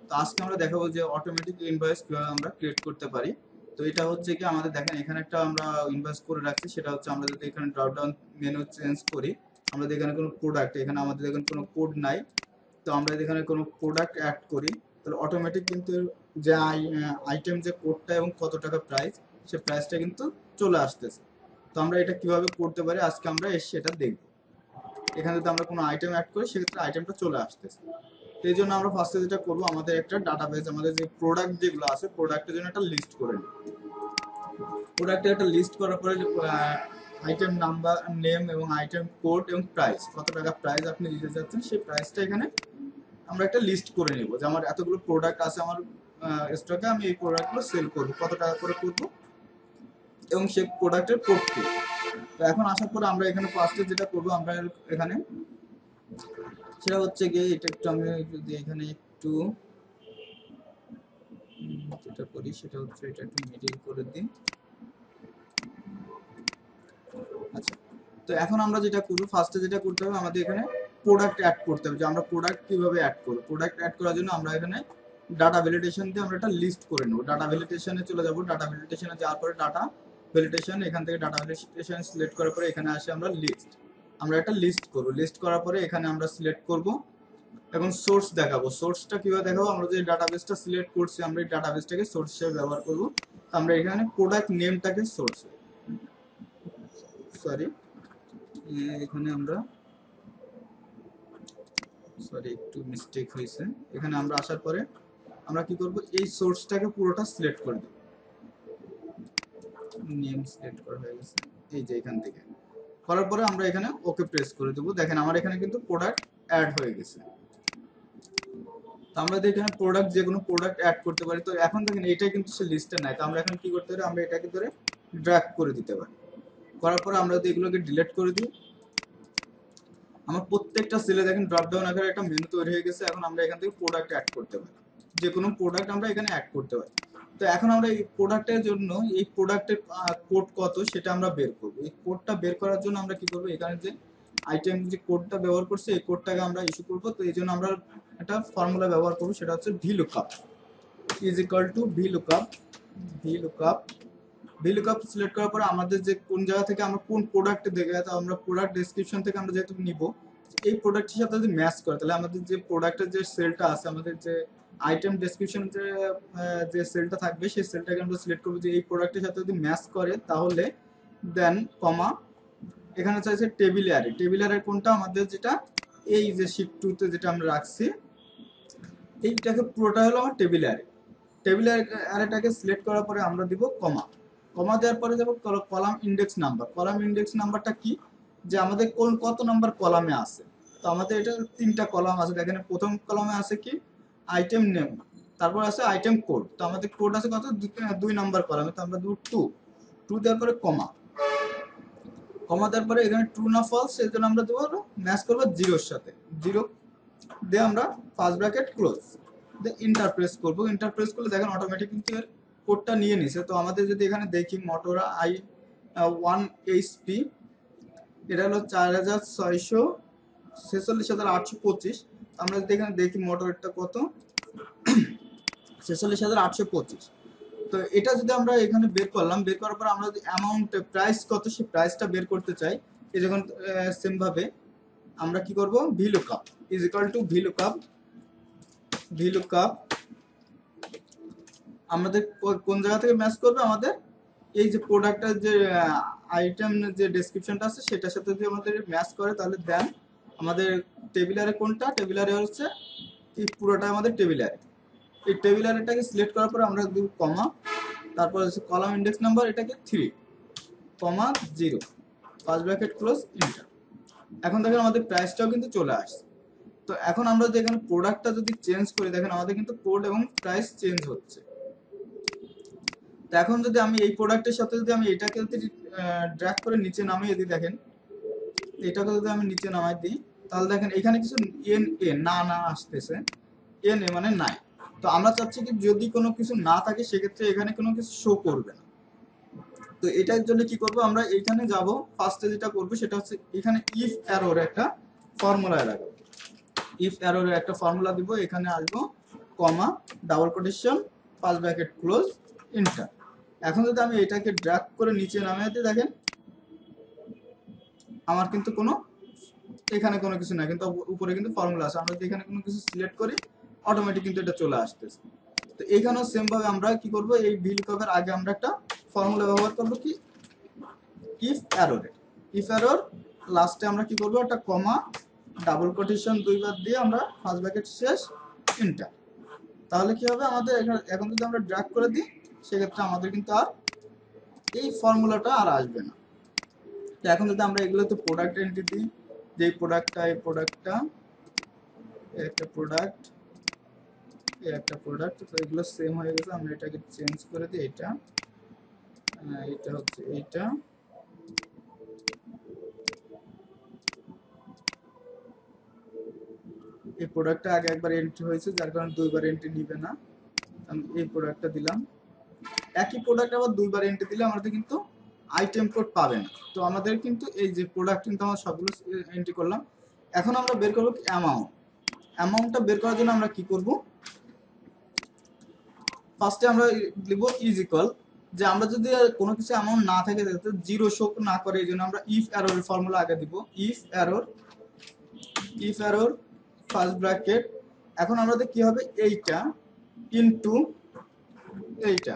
তো আজকে আমরা দেখাবো যে অটোমেটিক ইনভয়েস কিভাবে আমরা ক্রিয়েট করতে পারি। তো এটা হচ্ছে কি আমাদের দেখেন এখানে একটা আমরা ইনভয়েস করে রাখছি, সেটা হচ্ছে আমরা যদি এখানে ড্রপ ডাউন মেনু চেঞ্জ করি, আমরা যদি এখানে কোনো প্রোডাক্ট, এখানে আমাদের এখানে কোনো কোড নাই, তো আমরা যদি এখানে কোনো প্রোডাক্ট অ্যাড করি তাহলে অটোমেটিক কিন্তু যে আইটেম যে কোডটা এবং কত টাকা প্রাইস, সে প্রাইসটা কিন্তু চলে আসতেছে। তো আমরা এটা কিভাবে করতে পারি আজকে আমরা সেটা দেখব। এখানে যদি আমরা কোনো আইটেম অ্যাড করি সেক্ষেত্রে আইটেমটা চলে আসতেছে। তো এই জন্য আমরা ফার্স্টে যেটা করবো, আমাদের একটা ডাটাবেস, আমাদের যে প্রোডাক্ট যেগুলো আছে প্রোডাক্টের জন্য একটা লিস্ট করে নিই। প্রোডাক্টের একটা লিস্ট করার পরে আইটেম নাম্বার, নেম এবং আইটেম কোড এবং প্রাইস, কত টাকা প্রাইস আপনি দিতে চাচ্ছেন সেই প্রাইসটা এখানে আমরা একটা লিস্ট করে নিব যে আমার এতগুলো প্রোডাক্ট আছে আমার স্টকে, আমি এই প্রোডাক্টগুলো সেল করবো, কত টাকা করে করবো এবং সেই প্রোডাক্টের কোড কি। তো এখন আসার পরে আমরা এখানে ফার্স্টে যেটা করবো, আমরা এখানে সেটা হচ্ছে গিয়ে এটা একটু আমি যদি এখানে একটু যেটা করি সেটা হচ্ছে এটা একটু মিডিল করে দিই। আচ্ছা, তো এখন আমরা যেটা করবো, ফার্স্টে যেটা করতে হবে আমাদের এখানে প্রোডাক্ট অ্যাড করতে হবে, যে আমরা প্রোডাক্ট কিভাবে অ্যাড করবো। প্রোডাক্ট অ্যাড করার জন্য আমরা এখানে ডাটা ভ্যালিডেশন দিয়ে আমরা একটা লিস্ট করে নেবো। ডাটা ভ্যালিডেশনে চলে যাবো, ডাটা ভ্যালিডেশনে যাওয়ার পরে ডাটা ভ্যালিডেশন, এখান থেকে ডাটা ভ্যালিডেশন সিলেক্ট করার পরে এখানে আসে আমরা লিস্ট, আমরা একটা লিস্ট করবো। লিস্ট করার পরে এখানে আমরা সিলেক্ট করবো এবং সোর্স দেখাবো। সোর্সটা কিভাবে দেখাবো, আমরা যে ডাটাবেসটা সিলেক্ট করছি আমরা এই ডাটাবেসটাকে সোর্স হিসেবে ব্যবহার করবো। তো আমরা এখানে প্রোডাক্ট নেমটাকে সোর্স, সরি এখানে আমরা একটু মিস্টেক হয়েছে। এখানে আমরা আসার পরে আমরা কি করব, এই সোর্সটাকে পুরোটা সিলেক্ট করে দেব। নেম সিলেক্ট করা হয়ে গেছে, এই যে এখান থেকে করার পরে আমরা এখানে ওকে প্রেস করে দেবো। দেখেন আমার এখানে কিন্তু প্রোডাক্ট অ্যাড হয়ে গেছে। তো আমরা এখানে প্রোডাক্ট, যে কোনো প্রোডাক্ট অ্যাড করতে পারি। তো এখন দেখেন এটা কিন্তু সে লিস্টে নাই, তো আমরা এখন কি করতে পারি, আমরা এটাকে ধরে ড্র্যাগ করে দিতে পারি। করার পরে আমরা যদি এগুলোকে ডিলিট করে দিই, আমার প্রত্যেকটা সেলে দেখেন ড্রপ ডাউন আকারে একটা মেনু তৈরি হয়ে গেছে। এখন আমরা এখান থেকে প্রোডাক্ট অ্যাড করতে পারি, যে কোনো প্রোডাক্ট আমরা এখানে অ্যাড করতে পারি। তো এখন আমরা এই প্রোডাক্টের জন্য এই প্রোডাক্টের কোড কত সেটা আমরা বের করব। এই কোডটা বের করার জন্য আমরা কি করব, এখানে যে আইটেম যে কোডটা ব্যবহার করছি এই কোডটাকে আমরা ইস্যু করব। তো এই জন্য আমরা একটা ফর্মুলা ব্যবহার করব, সেটা হচ্ছে VLOOKUP is equal to VLOOKUP। VLOOKUP select করার পরে আমাদের যে কোন জায়গা থেকে আমরা কোন প্রোডাক্ট দেখে, তো আমরা প্রোডাক্ট ডেসক্রিপশন থেকে আমরা যেহেতু নিব, এই প্রোডাক্টের সাথে যদি ম্যাচ করে তাহলে আমাদের যে প্রোডাক্টের যে সেলটা আছে, আমাদের যে আইটেম ডেসক্রিপশন যে সেলটা থাকবে সেই সেলটাকে আমরা সিলেক্ট করবো যে এই প্রোডাক্টের সাথে যদি ম্যাচ করে তাহলে দেন কমা, এখানে চাইছে টেবিল অ্যারে। টেবিল অ্যারে কোনটা, আমাদের যেটা এই যে শিট 2 তে যেটা আমরা রাখছি এইটাকে পুরোটা হলো আমার টেবিল অ্যারে। টেবিল অ্যারেটাকে সিলেক্ট করার পরে আমরা দিব কমা। কমা দেওয়ার পরে যাব column index number. Column index নাম্বারটা কি, যে আমাদের কোন কত নাম্বার কলামে আছে। তো আমাদের এটা 3টা কলাম আছে। দেখেন প্রথম কলামে আছে কি আইটেম নেম, তারপর আছে আইটেম কোড। তো আমাদের কোড আছে কত, 2 নাম্বার কলামে, তো আমরা দেব 2 দেওয়ার পরে কমা। কমা দেওয়ার পরে এখানে ট্রু না ফলস সেই জন্য আমরা দেবো ম্যাচ করবো 0-এর সাথে, 0 দিয়ে আমরা ফার্স্ট ব্র্যাকেট ক্লোজ দিয়ে ইন্টার প্রেস করবো। ইন্টার প্রেস করলে দেখেন অটোমেটিক কিন্তু এর কোডটা নিয়ে নিছে। তো আমাদের যদি এখানে দেখি মোটরোলা i1 HP, এটা হলো 46,825। আমরা যদি এখানে দেখি মোটরটা কত, 46,825। তো এটা যদি আমরা এখানে বের করলাম, বের করার পর আমরা যদি অ্যামাউন্ট প্রাইস কত সেই প্রাইসটা বের করতে চাই, এই যখন সেম ভাবে আমরা কি করব, VLOOKUP is equal to VLOOKUP আমাদের কোন জায়গা থেকে ম্যাচ করবে, আমাদের এই যে প্রোডাক্টের যে আইটেম যে ডেসক্রিপশনটা আছে সেটার সাথে যদি আমাদের ম্যাচ করে তাহলে দেন আমাদের টেবিলারে কোনটা, টেবিলারে হচ্ছে এই পুরোটা আমাদের টেবিলারে। এই টেবিলারটাকে সিলেক্ট করার পর আমরা দিব কমা, তারপর হচ্ছে কলাম ইন্ডেক্স নাম্বার, এটাকে 3,0 ফার্স্ট ব্র্যাকেট ক্লোজ ইন্টার। এখন দেখেন আমাদের প্রাইসটাও কিন্তু চলে আসছে। তো এখন আমরা যদি এখানে প্রোডাক্টটা যদি চেঞ্জ করি, দেখেন আমাদের কিন্তু কোড এবং প্রাইস চেঞ্জ হচ্ছে। তো এখন যদি আমি এই প্রোডাক্টের সাথে যদি আমি এটাকে যদি ড্র্যাগ করে নিচে নামিয়ে দিই, দেখেন এটাকে যদি আমি নিচে নামাই দিই তাহলে দেখেন এখানে কিছু না আসতেছে, মানে নাই। তো আমরা চাচ্ছি কি যদি কোনো কিছু না থাকে সেক্ষেত্রে এখানে কোনো কিছু শো করবে না। তো এটার জন্য কি করব, আমরা এইখানে যাব, ফার্স্টে যেটা করব সেটা হচ্ছে এখানে ইফ অ্যারোর একটা ফর্মুলা লাগাবো। ইফ অ্যারোর একটা ফর্মুলা দিব, এখানে আসবো কমা double quotation first bracket close enter. এখন যদি আমি এটাকে ড্র্যাগ করে নিচে নামিয়ে দিই, দেখেন আমার কিন্তু কোনো এখানে কোনো কিছু নাই, কিন্তু উপরে কিন্তু ফর্মুলা আছে। আমরা যদি এখানে কোনো কিছু সিলেক্ট করি অটোমেটিক কিন্তু এটা চলে আসতেছে। তো এইখানেও সেম ভাবে আমরা কি করব, এই ভিলুকআপের আগে আমরা একটা ফর্মুলা ব্যবহার করব, কি ইফ এররে। ইফ এরর লাস্টে আমরা কি করব, একটা কমা ডাবল কোটেশন দুইবার দিয়ে আমরা ফার্স্ট ব্র্যাকেট শেষ এন্টার। তাহলে কি হবে আমাদের এখন যদি আমরা ড্র্যাগ করে দিই সেক্ষেত্রে আমাদের কিন্তু আর এই ফর্মুলাটা আর আসবে না। তো এখন যদি আমরা এগুলোতে প্রোডাক্ট এন্ট্রি দিই, যে প্রোডাক্টটা এই প্রোডাক্টটা একটা প্রোডাক্ট একটা প্রোডাক্ট, তো এগুলো সেম হয়ে গেছে। আমরা এটাকে চেঞ্জ করে দিই, এটা হচ্ছে এইটা। এই প্রোডাক্টটা আগে একবার এন্ট্রি হয়েছে যার কারণে দুইবার এন্ট্রি নিবে না। আমি এই প্রোডাক্টটা দিলাম, একই প্রোডাক্ট আবার দুইবার এন্ট্রি দিলে আমাদের কিন্তু আইটেম কোড পাবে না। তো আমাদের কিন্তু এই যে প্রোডাক্ট কিন্তু আমরা সবগুলো এন্ট্রি করলাম। এখন আমরা বের করবো অ্যামাউন্টটা বের করার জন্য আমরা কি করব, ফার্স্টে আমরা লিখব ইজ ইকুয়াল, যে আমরা যদি কোনো কিছু অ্যামাউন্ট না থাকে জিরো শো না করে, এই জন্য আমরা ইফ এরর ফর্মুলা আগে দিব। ইফ এরর ফার্স্ট ব্র্যাকেট, এখন আমাদের কি হবে, এইটা ইনটু এইটা,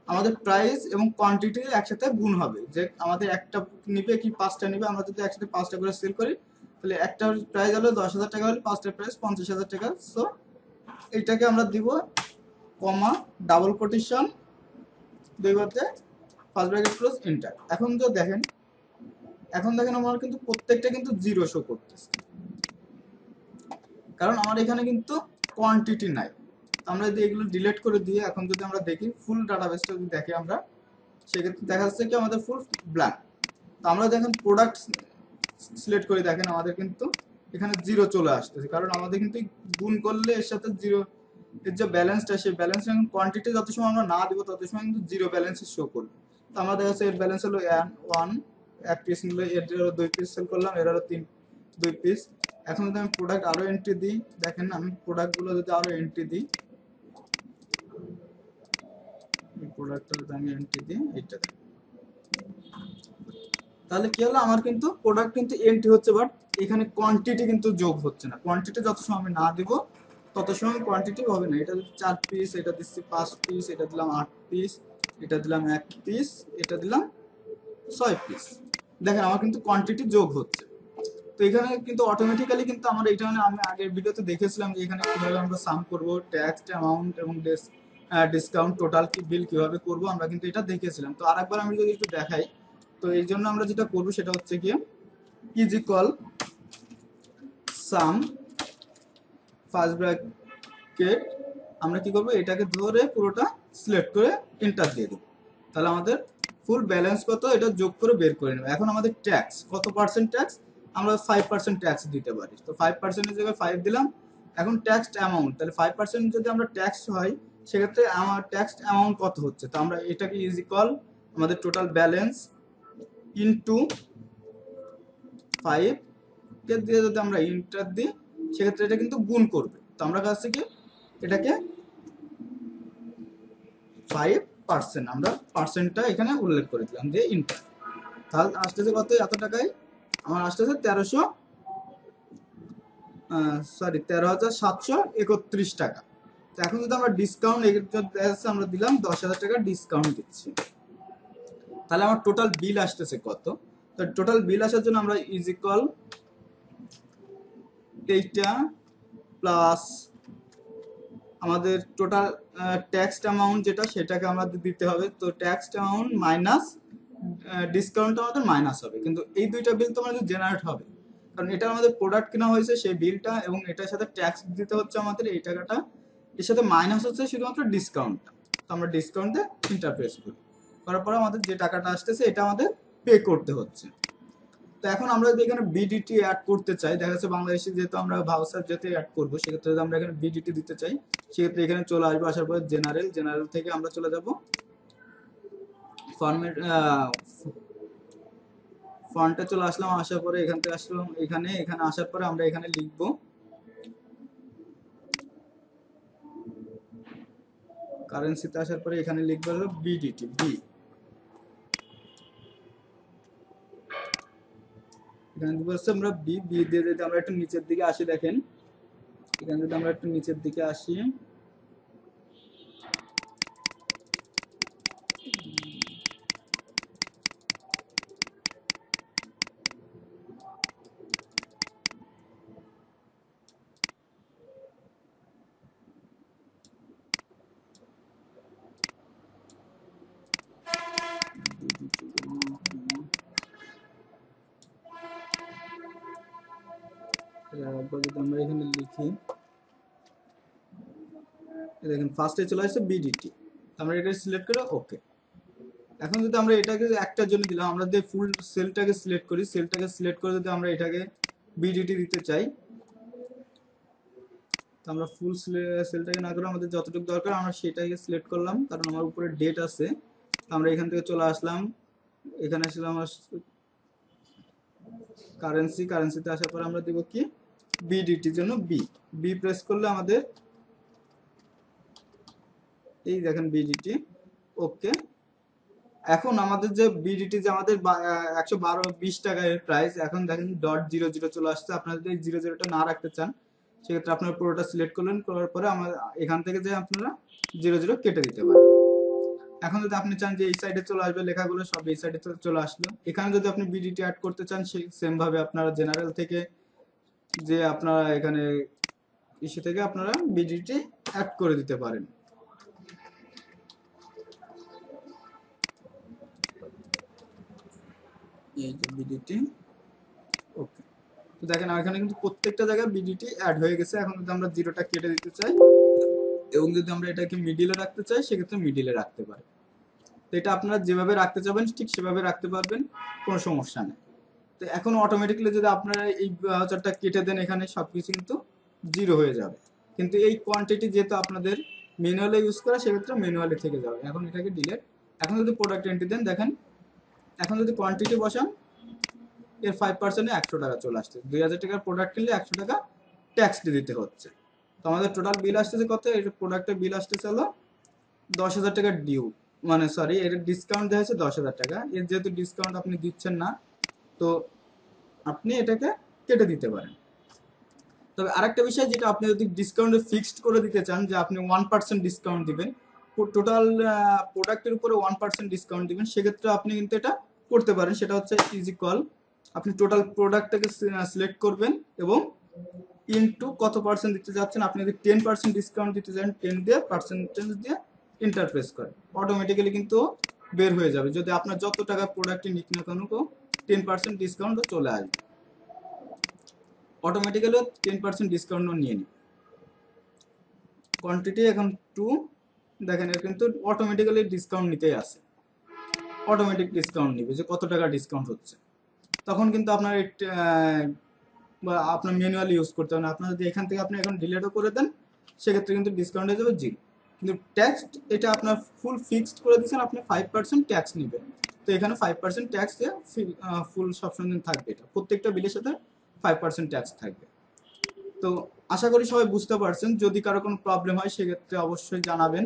আমাদের প্রাইস এবং কোয়ান্টিটি একসাথে গুণ হবে। যে আমাদের একটা নিবে কি পাঁচটা নিবে, আমরা যদি একসাথে পাঁচটা করে সেল করি তাহলে একটার প্রাইস হলো 10,000 টাকা, হলে পাঁচটার প্রাইস 50,000 টাকা। সো এইটাকে আমরা দিব কমা ডাবল কোটেশন দুইবারতে ফার্স্ট ব্র্যাকেট ক্লোজ এন্টার। এখন দেখেন আমার কিন্তু প্রত্যেকটা কিন্তু জিরো শো করতেছে, কারণ আমার এখানে কিন্তু কোয়ান্টিটি নাই। আমরা যদি এগুলো ডিলিট করে দিয়ে এখন যদি আমরা দেখি ফুল ডাটাবেসটা যদি দেখি আমরা, সেক্ষেত্রে দেখা যাচ্ছে কি আমাদের ফুল ব্ল্যাঙ্ক। তো আমরা দেখেন প্রোডাক্ট সিলেক্ট করে দেখেন আমাদের কিন্তু এখানে জিরো চলে আসতেছে, কারণ আমাদের কিন্তু গুণ করলে এর সাথে জিরো, এর যে ব্যালেন্সটা সেই ব্যালেন্সটা এখন কোয়ান্টিটি যত সময় আমরা না দিব তত সময় কিন্তু জিরো ব্যালেন্সে শো করবে। তো আমরা দেখা যাচ্ছে এর ব্যালেন্স হলো 1, এক পিস নিলে এর 2 পিস সেল করলাম, এর আরো 2 পিস। এখন যদি আমি প্রোডাক্ট আরো এন্ট্রি দিই, দেখেন আমি প্রোডাক্টগুলো যদি আরো এন্ট্রি দিই, এই প্রোডাক্টটা যদি আমি এন্ট্রি দিই এইটা, তাহলে কি হলো, আমার কিন্তু প্রোডাক্ট কিন্তু এন্ট্রি হচ্ছে, বাট এখানে কোয়ান্টিটি কিন্তু যোগ হচ্ছে না। কোয়ান্টিটি যত সময় আমি না দিব তত সময় কোয়ান্টিটি হবে না। এটা 4 পিস, এটা দিচ্ছি 5 পিস, এটা দিলাম 8 পিস, এটা দিলাম 1 পিস, এটা দিলাম 6 পিস। দেখেন আমার কিন্তু কোয়ান্টিটি যোগ হচ্ছে। তো এখানে কিন্তু অটোমেটিক্যালি কিন্তু আমার এটা, মানে আমি আগের ভিডিওতে দেখেছিলাম যে এখানে কিভাবে আমরা সাম করব, ট্যাক্স অ্যামাউন্ট এবং ডিসকাউন্ট টোটাল কি বিল কিভাবে করব, আমরা কিন্তু এটা দেখেছিলাম। তো আরেকবার আমি যদি একটু দেখাই, তো এই জন্য আমরা যেটা করবো সেটা হচ্ছে কি is equal some first bracket, আমরা কি করবো, এটাকে ধরে পুরোটা সিলেক্ট করে এন্টার দিয়ে দেবো। তাহলে আমাদের ফুল ব্যালেন্স কত এটা যোগ করে বের করে নেবো। এখন আমাদের ট্যাক্স কত পার্সেন্ট ট্যাক্স, আমরা 5% ট্যাক্স দিতে পারি। তো 5%-এর জায়গায় 5 দিলাম। এখন ট্যাক্স অ্যামাউন্ট, তাহলে 5% যদি আমরা ট্যাক্স হয় সেক্ষেত্রে আমার ট্যাক্স অ্যামাউন্ট কত হচ্ছে, তো আমরা এটাকে ইজ ইকুয়াল আমাদের টোটাল ব্যালেন্স ইনটু 5 কে দিয়ে যদি আমরা ইন্টার দিই সেক্ষেত্রে এটা কিন্তু গুণ করবে। তো আমরা কাছে কি এটাকে 5% আমরা পার্সেন্টটা এখানে উল্লেখ করে দিলাম দিয়ে ইন্টার। তাহলে আসতেছে কত, এত টাকায় আমার আসতেছে 13,731 টাকা। তো এখন যদি আমরা ডিসকাউন্ট আমরা দিলাম 10,000 টাকা ডিসকাউন্ট দিচ্ছি, তাহলে আমার টোটাল বিল আসতেছে কত। তো টোটাল বিল আসার জন্য আমরা ইজ ইকুয়াল এইটা প্লাস আমাদের টোটাল ট্যাক্স অ্যামাউন্ট যেটা সেটাকে আমাদের দিতে হবে। তো ট্যাক্স অ্যামাউন্ট মাইনাস ডিসকাউন্ট আমাদের মাইনাস হবে, কিন্তু এই দুইটা বিল তো আমাদের জেনারেট হবে, কারণ এটা আমাদের প্রোডাক্ট কেনা হয়েছে সেই বিলটা, এবং এটার সাথে ট্যাক্স দিতে হচ্ছে আমাদের এই টাকাটা, এর সাথে মাইনাস হচ্ছে শুধুমাত্র ডিসকাউন্টটা। তো আমরা ডিসকাউন্টে ইন্টারপ্রেস করি, করার পরে আমাদের যে টাকাটা আসতেছে এটা আমাদের পে করতে হচ্ছে। তো এখন আমরা যদি এখানে বিডিটি অ্যাড করতে চাই, দেখা যাচ্ছে বাংলাদেশে যেহেতু আমরা ভাউচার যেতে অ্যাড করবো, সেক্ষেত্রে যদি আমরা এখানে বিডিটি দিতে চাই সেক্ষেত্রে এখানে চলে আসবো, আসার পরে জেনারেল থেকে আমরা চলে যাব ফন্টে চলে আসলাম, আসার পরে এখান থেকে আসলাম এখানে আসার পরে আমরা এখানে লিখবো কারেন্সিতে আসার পরে এখানে লিখবো হলো বিডিটি বি। এখানে দিব হচ্ছে আমরা বি বি দিয়ে যদি আমরা একটু নিচের দিকে আসি, দেখেন এখানে যদি আমরা একটু নিচের দিকে আসি, যদি আমরা এখানে লিখি, দেখেন ফার্স্টে চলে আসছে বিডিটি, আমরা এটা সিলেক্ট করে ওকে। এখন যদি আমরা এটাকে একটার জন্য দিলাম, আমরা যদি ফুল সেলটাকে সিলেক্ট করি, সেলটাকে সিলেক্ট করে যদি আমরা এটাকে বিডিটি দিতে চাই, তো আমরা ফুল সেলটাকে না করে আমাদের যতটুকু দরকার আমরা সেটাকে সিলেক্ট করলাম, কারণ আমার উপরে ডেট আছে। আমরা এখান থেকে চলে আসলাম, এখানে আসলে আমার কারেন্সিতে আসার পর আমরা দেব কি বিডিটির জন্য বি, বি প্রেস করলে আমাদের এই দেখেন বিডিটি ওকে। এখন আমাদের যে বিডিটি যে আমাদের 112 টাকার প্রাইস, এখন দেখেন .00 চলে আসছে। আপনারা যদি 00টা না রাখতে চান সেক্ষেত্রে আপনারা পুরোটা সিলেক্ট করলেন, করার পরে আমার এখান থেকে যে আপনারা 00 কেটে দিতে পারেন। এখন যদি আপনি চান যে এই সাইডে চলে আসবে লেখাগুলো সব এই সাইডে চলে আসলো, এখানে যদি আপনি বিডিটি অ্যাড করতে চান সেই সেম ভাবে আপনারা জেনারেল থেকে যে আপনারা এখানে ইস্যু থেকে আপনারা বিডিটি অ্যাড করে দিতে পারেন। এই যে বিডিটি ওকে, তো দেখেন এখানে কিন্তু প্রত্যেকটা জায়গায় বিডিটি অ্যাড হয়ে গেছে। এখন যদি আমরা 0টা কেটে দিতে চাই এবং যদি আমরা এটাকে মিডিলে রাখতে চাই সেক্ষেত্রে মিডিলে রাখতে পারি। তো এটা আপনারা যেভাবে রাখতে চাবেন ঠিক সেভাবে রাখতে পারবেন, কোনো সমস্যা নেই। তো এখন অটোমেটিক্যালি যদি আপনারা এই ভাউচারটা কেটে দেন এখানে সবকিছু কিন্তু 0 হয়ে যাবে, কিন্তু এই কোয়ান্টিটি যেহেতু আপনাদের ম্যানুয়ালি ইউজ করা সেক্ষেত্রে ম্যানুয়ালি থেকে যাবে। এখন এটাকে ডিলিট। এখন যদি প্রোডাক্ট এন্ট্রি দেন দেখেন, এখন যদি কোয়ান্টিটি বসান এর 5%-এ 100 টাকা চলে আসছে। 2000 টাকার প্রোডাক্ট কিনলে 100 টাকা ট্যাক্স দিতে হচ্ছে। তো আমাদের টোটাল বিল আসতেছে কত? এই প্রোডাক্টের বিল আসতেছে হলো 10,000 টাকা ডিউ, মানে সরি এর ডিসকাউন্ট দেওয়া হয়েছে 10,000 টাকা। এর যেহেতু ডিসকাউন্ট আপনি দিচ্ছেন না তো আপনি এটাকে কেটে দিতে পারেন। তবে আরেকটা বিষয়, যেটা আপনি যদি ডিসকাউন্টে ফিক্সড করে দিতে চান যে আপনি 1% ডিসকাউন্ট দিবেন, টোটাল প্রোডাক্টের উপরে 1% ডিসকাউন্ট দিবেন, সেক্ষেত্রে আপনি কিন্তু এটা করতে পারেন। সেটা হচ্ছে ইজি কল, আপনি টোটাল প্রোডাক্টটাকে সিলেক্ট করবেন এবং ইনটু কত পার্সেন্ট দিতে যাচ্ছেন। আপনি যদি 10% ডিসকাউন্ট দিতে চান 10 দিয়ে পার্সেন্টেজ দিয়ে এন্টার প্রেস করেন, অটোমেটিক্যালি কিন্তু বের হয়ে যাবে। যদি আপনার যত টাকা প্রোডাক্টে নিক না কেন 10% ডিসকাউন্ট চলে আসবে, অটোমেটিক্যালি 10% ডিসকাউন্টও নিয়ে নিই। কোয়ান্টিটি এখন 2, দেখেন এর কিন্তু অটোমেটিক্যালি ডিসকাউন্ট নিতেই আসে, অটোমেটিক ডিসকাউন্ট নিবে যে কত টাকা ডিসকাউন্ট হচ্ছে। তখন কিন্তু আপনার বা আপনার ম্যানুয়ালি ইউজ করতে হবে না। আপনার যদি এখান থেকে আপনি এখন ডিলেটও করে দেন সেক্ষেত্রে কিন্তু ডিসকাউন্ট হয়ে যাবে 0। কিন্তু ট্যাক্স এটা আপনার ফুল ফিক্সড করে দিচ্ছেন, আপনি 5% ট্যাক্স নেবেন। তো এখানে 5% ট্যাক্স দিয়ে ফুল সবসময় থাকবে, এটা প্রত্যেকটা বিলের সাথে 5% ট্যাক্স থাকবে। তো আশা করি সবাই বুঝতে পারছেন। যদি কারো কোনো প্রবলেম হয় সেক্ষেত্রে অবশ্যই জানাবেন,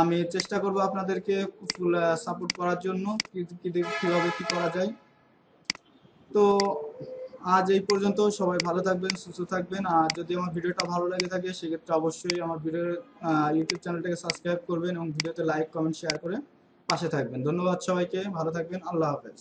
আমি চেষ্টা করব আপনাদেরকে ফুল সাপোর্ট করার জন্য কীভাবে কী করা যায়। তো আজ এই পর্যন্ত, সবাই ভালো থাকবেন, সুস্থ থাকবেন। আর যদি আমার ভিডিওটা ভালো লাগে থাকে সেক্ষেত্রে অবশ্যই আমার ইউটিউব চ্যানেলটাকে সাবস্ক্রাইব করবেন এবং ভিডিওতে লাইক কমেন্ট শেয়ার করে পাশে থাকবেন। ধন্যবাদ সবাইকে, ভালো থাকবেন, আল্লাহ হাফেজ।